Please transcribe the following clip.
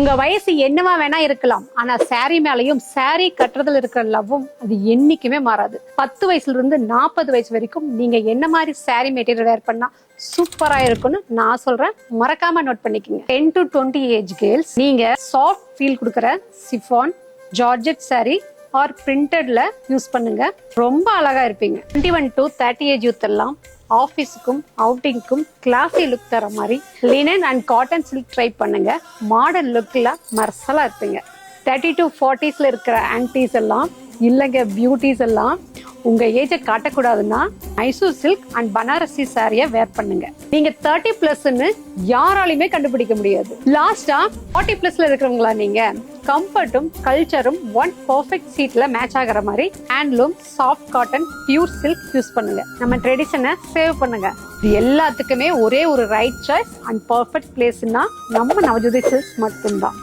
உங்க வயசு என்னவா வேணா இருக்கலாம், ஆனா சாரி மேலையும் சாரி கட்டுறதுல இருக்கிற லவ்வும் அது என்னைக்குமே மாறாது. 10 வயசுல இருந்து 40 வயசு வரைக்கும் நீங்க என்ன மாதிரி சாரி மெட்டீரியல் வேர் பண்ணா சூப்பரா இருக்கும்னு நான் சொல்றேன். மறக்காம நோட் பண்ணிக்கோங்க. 10 to 20 ஏஜ் கேர்ள்ஸ் நீங்க சாஃப்ட் ஃபீல் கொடுக்குற சிஃபான், ஜார்ஜெட் சாரி ஆர் பிரிண்டட்ல யூஸ் பண்ணுங்க. ரொம்ப அழகா இருப்பீங்க. 21 to 30 ஏஜ் யூத் எல்லாம் ஆஃபீஸுக்கும் அவுட்டிங்க்கும் கிளாஸி லுக் தர மாதிரி linen and cotton silk try பண்ணுங்க. மாடர்ன் லுக்ல மர்சலா இருப்பீங்க. 30 to 40ஸ்ல இருக்கிற ஆன்டிஸ் எல்லாம் இல்லைங்க பியூட்டிஸ் எல்லாம் உங்க ஏஜை காட்டக்கூடாதுன்னா மைசூர் சில்க் அண்ட் பனாரசி சாரியை வேர் பண்ணுங்க. நீங்க 30+ யாராலையுமே கண்டுபிடிக்க முடியாது. லாஸ்டா 40+ல இருக்கிறவங்களா நீங்க கம்ஃபர்ட்டும் கல்ச்சரும் ஒன் பர்ஃபெக்ட் சீட்ல மேட்ச் ஆகிற மாதிரி handloom, soft cotton, pure silk use பண்ணுங்க. நம்ம ட்ரெடிஷனை சேவ் பண்ணுங்க. இது எல்லாத்துக்குமே ஒரே ஒரு ரைட் சாய்ஸ் அண்ட் பர்ஃபெக்ட் பிளேஸ்னா நம்ம நவஜோதி சில்க்ஸ் மட்டும்தான்.